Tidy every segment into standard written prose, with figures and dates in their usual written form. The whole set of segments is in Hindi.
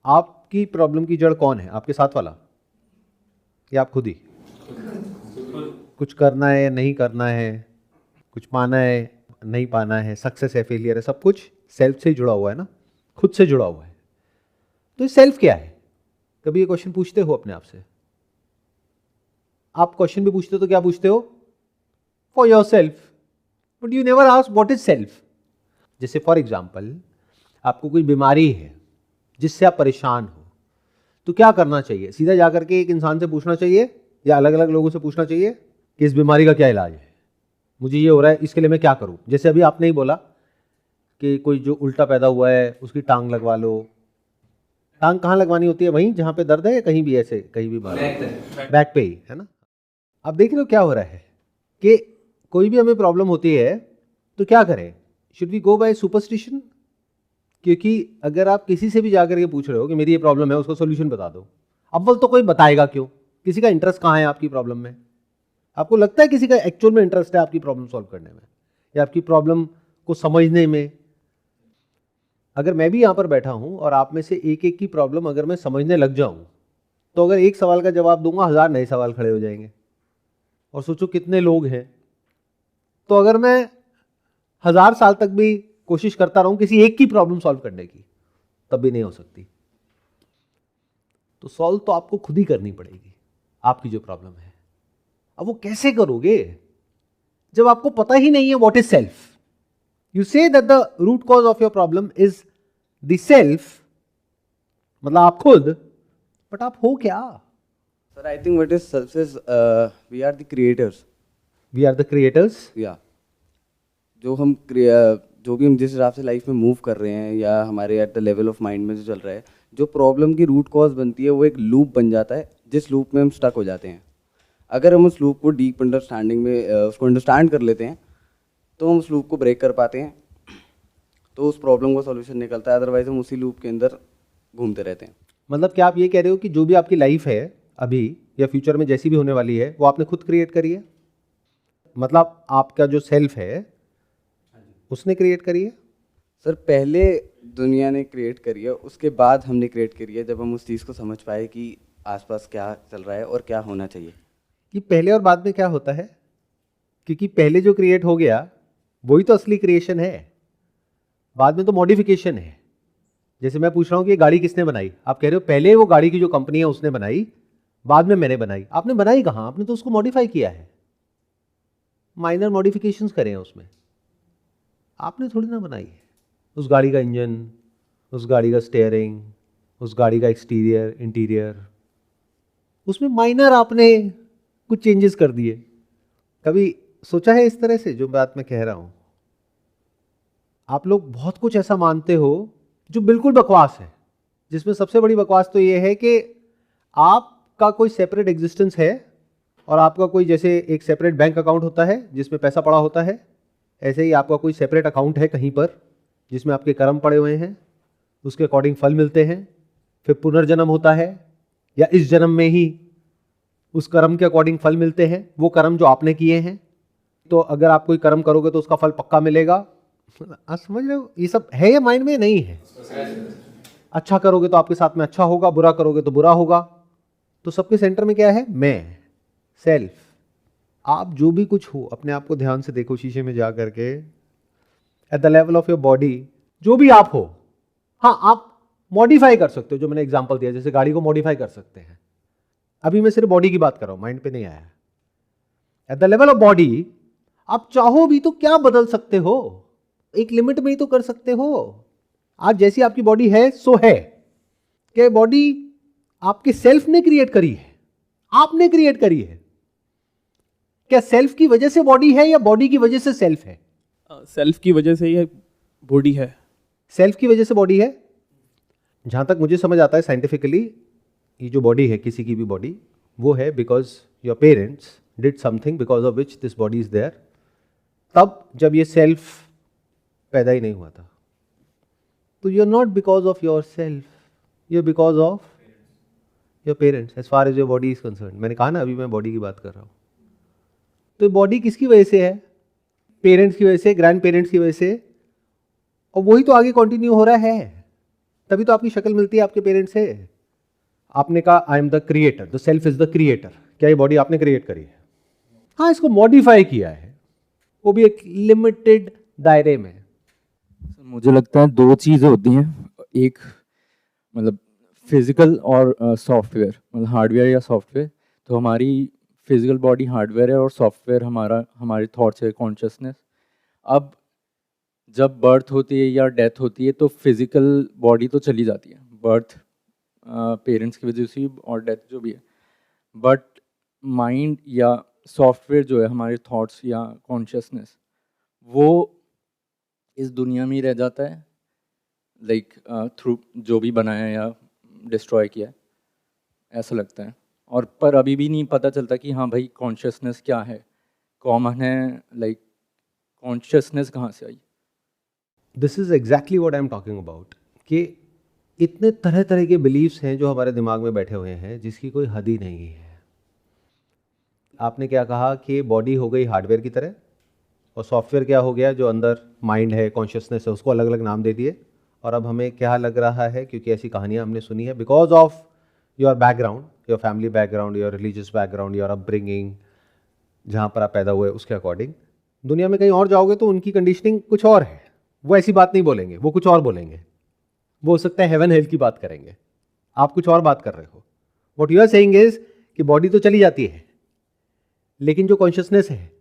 आपकी प्रॉब्लम की जड़ कौन है? आपके साथ वाला या आप खुद ही? कुछ करना है या नहीं करना है, कुछ पाना है नहीं पाना है, सक्सेस है फेलियर है, सब कुछ सेल्फ से जुड़ा हुआ है ना, खुद से जुड़ा हुआ है। तो ये सेल्फ क्या है? कभी ये क्वेश्चन पूछते हो अपने आप से? आप क्वेश्चन भी पूछते हो तो क्या पूछते हो? For your self, but you never ask what is self. जैसे फॉर एग्जाम्पल आपको कोई बीमारी है जिससे आप परेशान हो, तो क्या करना चाहिए? सीधा जाकर के एक इंसान से पूछना चाहिए या अलग अलग लोगों से पूछना चाहिए कि इस बीमारी का क्या इलाज है, मुझे ये हो रहा है, इसके लिए मैं क्या करूं? जैसे अभी आपने ही बोला कि कोई जो उल्टा पैदा हुआ है उसकी टांग लगवा लो। टांग कहाँ लगवानी होती है? वहीं जहां पे दर्द है या कहीं भी ऐसे कहीं भी? बैक पे ही है ना। अब देख रहे हो क्या हो रहा है कि कोई भी हमें प्रॉब्लम होती है तो क्या करें? Should we go by superstition? क्योंकि अगर आप किसी से भी जाकर के पूछ रहे हो कि मेरी ये प्रॉब्लम है, उसको सोल्यूशन बता दो, अव्वल तो कोई बताएगा क्यों? किसी का इंटरेस्ट कहाँ है आपकी प्रॉब्लम में? आपको लगता है किसी का एक्चुअल में इंटरेस्ट है आपकी प्रॉब्लम सॉल्व करने में या आपकी प्रॉब्लम को समझने में? अगर मैं भी यहां पर बैठा हूं और आप में से एक एक की प्रॉब्लम अगर मैं समझने लग जाऊं, तो अगर एक सवाल का जवाब दूंगा 1000 नए सवाल खड़े हो जाएंगे। और सोचो कितने लोग हैं। तो अगर मैं 1000 साल तक भी कोशिश करता रहूं किसी एक की प्रॉब्लम सॉल्व करने की, तब भी नहीं हो सकती। तो सॉल्व तो आपको खुद ही करनी पड़ेगी आपकी जो प्रॉब्लम है। अब वो कैसे करोगे जब आपको पता ही नहीं है what is self? You say that the root cause of your problem is the self, मतलब आप खुद, बट आप हो क्या? Sir, I think what is self is we are the creators. We are the creators. Yeah. जो भी हम जिस हिसाब से लाइफ में मूव कर रहे हैं या हमारे at the level of mind में जो चल रहा है, जो प्रॉब्लम की रूट कॉज बनती है वो एक लूप बन जाता है, जिस लूप में हम स्टक हो जाते हैं। अगर हम उस लूप को डीप अंडरस्टैंडिंग में उसको अंडरस्टैंड कर लेते हैं तो हम उस लूप को ब्रेक कर पाते हैं, तो उस प्रॉब्लम का सॉल्यूशन निकलता है। अदरवाइज हम उसी लूप के अंदर घूमते रहते हैं। मतलब क्या आप ये कह रहे हो कि जो भी आपकी लाइफ है अभी या फ्यूचर में जैसी भी होने वाली है वो आपने खुद क्रिएट करी है? मतलब आपका जो सेल्फ है उसने क्रिएट करी है? सर, पहले दुनिया ने क्रिएट करी है, उसके बाद हमने क्रिएट करी है, जब हम उस चीज़ को समझ पाए कि आसपास क्या चल रहा है और क्या होना चाहिए। कि पहले और बाद में क्या होता है? क्योंकि पहले जो क्रिएट हो गया वही तो असली क्रिएशन है, बाद में तो मॉडिफिकेशन है। जैसे मैं पूछ रहा हूं कि ये गाड़ी किसने बनाई, आप कह रहे हो पहले वो गाड़ी की जो कंपनी है उसने बनाई, बाद में मैंने बनाई। आपने बनाई कहां? आपने तो उसको मॉडिफाई किया है, माइनर मॉडिफिकेशंस करे हैं उसमें, आपने थोड़ी ना बनाई है। उस गाड़ी का इंजन, उस गाड़ी का स्टीयरिंग, उस गाड़ी का एक्सटीरियर इंटीरियर, उसमें माइनर आपने कुछ चेंजेस कर दिए। कभी सोचा है इस तरह से जो बात मैं कह रहा हूं? आप लोग बहुत कुछ ऐसा मानते हो जो बिल्कुल बकवास है, जिसमें सबसे बड़ी बकवास तो ये है कि आपका कोई सेपरेट एग्जिस्टेंस है और आपका कोई, जैसे एक सेपरेट बैंक अकाउंट होता है जिसमें पैसा पड़ा होता है, ऐसे ही आपका कोई सेपरेट अकाउंट है कहीं पर जिसमें आपके कर्म पड़े हुए हैं, उसके अकॉर्डिंग फल मिलते हैं, फिर पुनर्जन्म होता है या इस जन्म में ही उस कर्म के अकॉर्डिंग फल मिलते हैं, वो कर्म जो आपने किए हैं। तो अगर आप कोई कर्म करोगे तो उसका फल पक्का मिलेगा। आप समझ रहे हो? ये सब है या माइंड में नहीं है? अच्छा करोगे तो आपके साथ में अच्छा होगा, बुरा करोगे तो बुरा होगा। तो सबके सेंटर में क्या है? मैं, सेल्फ। आप जो भी कुछ हो अपने आप को ध्यान से देखो शीशे में जा करके, at the level of your body, जो भी आप हो। हाँ, आप मॉडिफाई कर सकते हो, जो मैंने एग्जांपल दिया, जैसे गाड़ी को मॉडिफाई कर सकते हैं। अभी मैं सिर्फ बॉडी की बात कर रहा हूं, माइंड पे नहीं आया। At the level of body आप चाहो भी तो क्या बदल सकते हो? एक लिमिट में ही तो कर सकते हो। आज जैसी आपकी बॉडी है सो है। क्या बॉडी आपके सेल्फ ने क्रिएट करी है? आपने क्रिएट करी है? क्या सेल्फ की वजह से बॉडी है या बॉडी की वजह से सेल्फ है? सेल्फ की वजह से ये बॉडी है। सेल्फ की वजह से बॉडी है। जहां तक मुझे समझ आता है साइंटिफिकली, ये जो बॉडी है किसी की भी बॉडी, वो है because your parents did something because of which this body is there. तब जब ये सेल्फ पैदा ही नहीं हुआ था। तो you are not because of your self, you are because of your parents as far as your body is concern. मैंने कहा ना, अभी मैं बॉडी की बात कर रहा हूं। तो बॉडी किसकी वजह से है? पेरेंट्स की वजह से, ग्रैंड पेरेंट्स की वजह से, और वही तो आगे कंटिन्यू हो रहा है। तभी तो आपकी शक्ल मिलती है आपके पेरेंट्स से। आपने कहा I am the creator, the self is the creator. क्या ये बॉडी आपने क्रिएट करी है? हाँ, इसको मॉडिफाई किया है, वो भी एक लिमिटेड दायरे में। मुझे लगता है दो चीज़ें होती हैं, एक मतलब फिजिकल और सॉफ्टवेयर, मतलब हार्डवेयर या सॉफ्टवेयर। तो हमारी फिजिकल बॉडी हार्डवेयर है और सॉफ्टवेयर हमारे थॉट्स है, कॉन्शियसनेस। अब जब बर्थ होती है या डेथ होती है तो फिजिकल बॉडी तो चली जाती है, बर्थ पेरेंट्स की वजह से और डेथ जो भी है, बट माइंड या सॉफ्टवेयर जो है हमारे थॉट्स या कॉन्शियसनेस, वो इस दुनिया में ही रह जाता है, लाइक थ्रू जो भी बनाया या डिस्ट्रॉय किया है, ऐसा लगता है। और पर अभी भी नहीं पता चलता कि हाँ भाई कॉन्शियसनेस क्या है, कॉमन है, लाइक कॉन्शियसनेस कहाँ से आई। This is exactly what I am talking about, कि इतने तरह तरह के बिलीव्स हैं जो हमारे दिमाग में बैठे हुए हैं जिसकी कोई हद ही नहीं है। आपने क्या कहा कि बॉडी हो गई हार्डवेयर की तरह, और सॉफ्टवेयर क्या हो गया, जो अंदर माइंड है, कॉन्शियसनेस है, उसको अलग अलग नाम दे दिए। और अब हमें क्या लग रहा है, क्योंकि ऐसी कहानियाँ हमने सुनी है, because of your background, your family background, your religious background, your upbringing, जहाँ पर आप पैदा हुए उसके अकॉर्डिंग, दुनिया में कहीं और जाओगे तो उनकी कंडीशनिंग कुछ और है। वो ऐसी बात नहीं बोलेंगे, वो कुछ और बोलेंगे। वो हो सकता है हेवन हेल्थ की बात करेंगे, आप कुछ और बात कर रहे हो। What you are saying is कि बॉडी तो चली जाती है, लेकिन जो कॉन्शियसनेस है,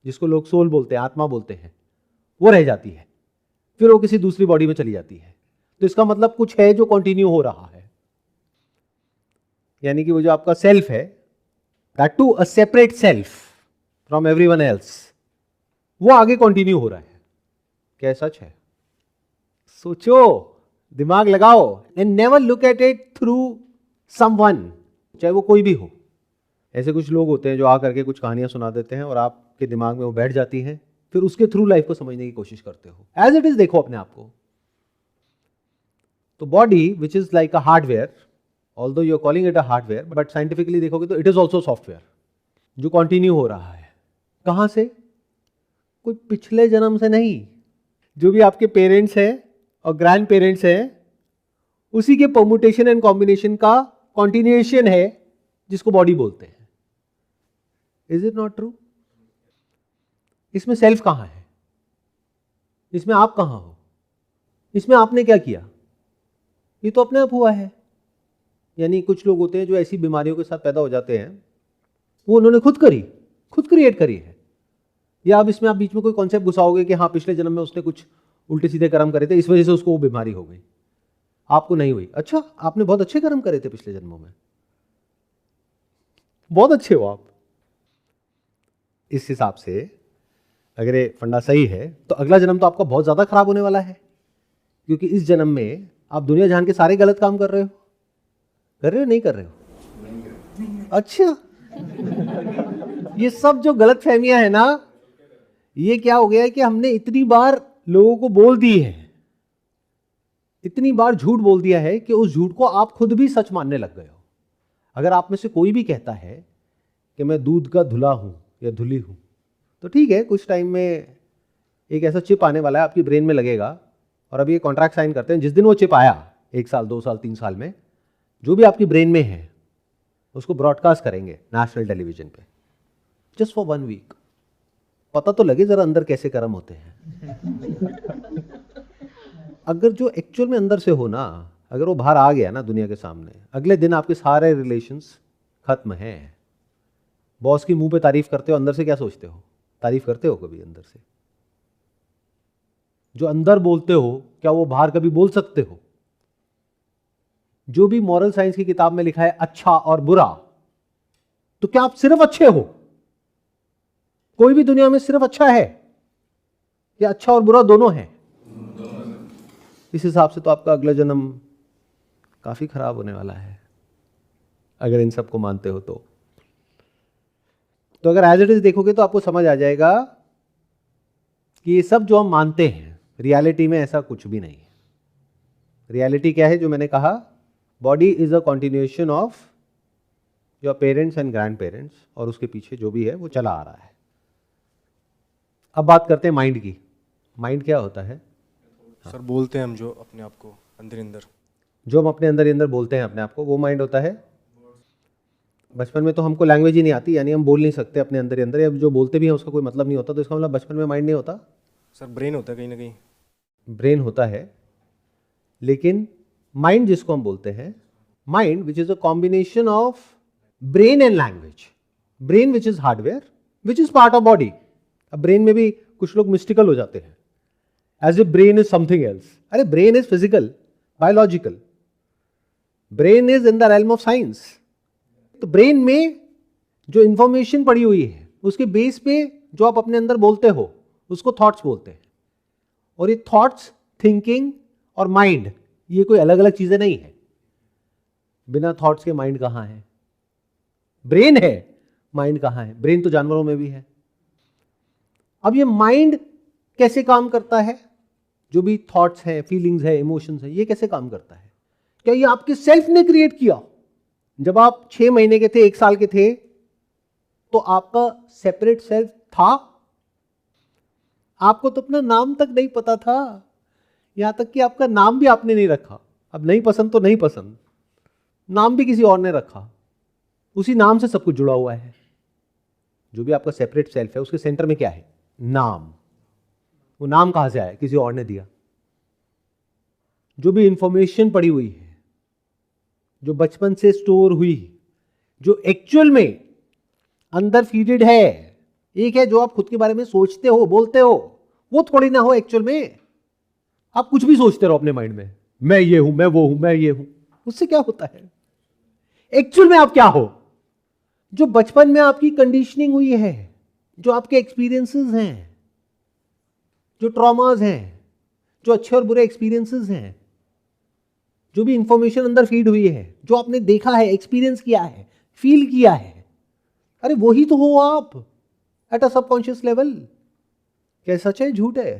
जिसको लोग सोल बोलते हैं, आत्मा बोलते हैं, वो रह जाती है, फिर वो किसी दूसरी बॉडी में चली जाती है। तो इसका मतलब कुछ है जो कंटिन्यू हो रहा है, यानी कि वो जो आपका सेल्फ है, that to a separate self from everyone else, वो आगे कंटिन्यू हो रहा है। क्या सच है? सोचो, दिमाग लगाओ, and never look at it through someone, चाहे वो कोई भी हो। ऐसे कुछ लोग होते हैं जो आ करके कुछ कहानियां सुना देते हैं और आपके दिमाग में वो बैठ जाती हैं, फिर उसके थ्रू लाइफ को समझने की कोशिश करते हो। एज इट इज देखो अपने आप को। तो body which is like a hardware, although you are calling it a hardware, but scientifically देखोगे तो इट इज ऑल्सो सॉफ्टवेयर, जो कंटिन्यू हो रहा है। कहां से? कोई पिछले जन्म से नहीं। जो भी आपके पेरेंट्स हैं और ग्रैंड पेरेंट्स हैं, उसी के परमुटेशन एंड कॉम्बिनेशन का कॉन्टिन्यूएशन है, जिसको बॉडी बोलते हैं। Is it not true? इसमें सेल्फ कहां है? इसमें आप कहां हो? इसमें आपने क्या किया? ये तो अपने आप हुआ है। यानी कुछ लोग होते हैं जो ऐसी बीमारियों के साथ पैदा हो जाते हैं, वो उन्होंने खुद करी, खुद क्रिएट करी है। या अब इसमें आप बीच में कोई कॉन्सेप्ट घुसाओगे कि हाँ पिछले जन्म में उसने कुछ उल्टे सीधे कर्म करे थे, इस वजह से उसको वो बीमारी हो गई, आपको नहीं हुई। अच्छा, आपने बहुत अच्छे कर्म करे थे पिछले जन्मों में, बहुत अच्छे हो आप। इस हिसाब से अगर ये फंडा सही है तो अगला जन्म तो आपका बहुत ज्यादा खराब होने वाला है, क्योंकि इस जन्म में आप दुनिया जहान के सारे गलत काम कर रहे हो। कर रहे हो नहीं कर रहे हो? अच्छा, ये सब जो गलत फहमियां है ना, ये क्या हो गया है कि हमने इतनी बार लोगों को बोल दी है, इतनी बार झूठ बोल दिया है कि उस झूठ को आप खुद भी सच मानने लग गए हो। अगर आप में से कोई भी कहता है कि मैं दूध का धुला हूं या धुली हूं, तो ठीक है, कुछ टाइम में एक ऐसा चिप आने वाला है, आपकी ब्रेन में लगेगा, और अभी ये कॉन्ट्रैक्ट साइन करते हैं, जिस दिन वो चिप आया, 1 साल 2 साल 3 साल में, जो भी आपकी ब्रेन में है उसको ब्रॉडकास्ट करेंगे नेशनल टेलीविजन पे, जस्ट फॉर 1 वीक। पता तो लगे जरा अंदर कैसे कर्म होते हैं। अगर जो एक्चुअल में अंदर से हो ना, अगर वो बाहर आ गया ना दुनिया के सामने, अगले दिन आपके सारे रिलेशंस खत्म हैं। बॉस की मुंह पे तारीफ करते हो, अंदर से क्या सोचते हो? तारीफ करते हो कभी अंदर से? जो अंदर बोलते हो, क्या वो बाहर कभी बोल सकते हो? जो भी मॉरल साइंस की किताब में लिखा है अच्छा और बुरा, तो क्या आप सिर्फ अच्छे हो? कोई भी दुनिया में सिर्फ अच्छा है या अच्छा और बुरा दोनों है? इस हिसाब से तो आपका अगला जन्म काफी खराब होने वाला है, अगर इन सबको मानते हो तो। अगर एज इट इज देखोगे तो आपको समझ आ जाएगा कि ये सब जो हम मानते हैं, रियलिटी में ऐसा कुछ भी नहीं है। रियलिटी क्या है? जो मैंने कहा, body is a continuation of your parents and grand parents, और उसके पीछे जो भी है वो चला आ रहा है। अब बात करते हैं माइंड की। माइंड क्या होता है? सर बोलते हैं हम जो अपने आप को अंदर अंदर, जो हम अपने अंदर ही अंदर बोलते हैं अपने आप को, वो माइंड होता है। बचपन में तो हमको लैंग्वेज ही नहीं आती, यानी हम बोल नहीं सकते अपने अंदर ही अंदर, या जो बोलते भी हैं उसका कोई मतलब नहीं होता, तो इसका मतलब बचपन में माइंड नहीं होता। सर ब्रेन होता है कहीं ना कहीं। ब्रेन होता है, लेकिन माइंड जिसको हम बोलते हैं, mind which is a combination of brain and language, brain which is hardware which is part of body. अब ब्रेन में भी कुछ लोग मिस्टिकल हो जाते हैं, as a brain is something else. अरे brain is physical, biological, brain is in the realm of science. तो ब्रेन में जो इंफॉर्मेशन पड़ी हुई है उसके बेस पे जो आप अपने अंदर बोलते हो उसको थॉट्स बोलते हैं। और ये थॉट्स, थिंकिंग और माइंड, ये कोई अलग अलग चीजें नहीं है। बिना थॉट्स के माइंड कहां है? ब्रेन है, माइंड कहां है? ब्रेन तो जानवरों में भी है। अब ये माइंड कैसे काम करता है? जो भी थॉट्स हैं, फीलिंग्स है, इमोशंस है, ये कैसे काम करता है? क्या ये आपके सेल्फ ने क्रिएट किया? जब आप 6 महीने के थे, 1 साल के थे, तो आपका सेपरेट सेल्फ था? आपको तो अपना नाम तक नहीं पता था, यहां तक कि आपका नाम भी आपने नहीं रखा। अब नहीं पसंद तो नहीं पसंद, नाम भी किसी और ने रखा, उसी नाम से सब कुछ जुड़ा हुआ है। जो भी आपका सेपरेट सेल्फ है उसके सेंटर में क्या है? नाम। वो नाम कहां से आया? किसी और ने दिया। जो भी इंफॉर्मेशन पड़ी हुई है, जो बचपन से स्टोर हुई, जो एक्चुअल में अंदर फीडेड है, एक है जो आप खुद के बारे में सोचते हो, बोलते हो, वो थोड़ी ना हो एक्चुअल में। आप कुछ भी सोचते रहो अपने माइंड में, मैं ये हूं, मैं वो हूं, मैं ये हूं, उससे क्या होता है? एक्चुअल में आप क्या हो? जो बचपन में आपकी कंडीशनिंग हुई है, जो आपके एक्सपीरियंसेस हैं, जो ट्रॉमास हैं, जो अच्छे और बुरे एक्सपीरियंसेस हैं, जो भी इंफॉर्मेशन अंदर फीड हुई है, जो आपने देखा है, एक्सपीरियंस किया है, फील किया है, अरे वही तो हो आप एट अ सबकॉन्शियस लेवल। क्या सच है, झूठ है?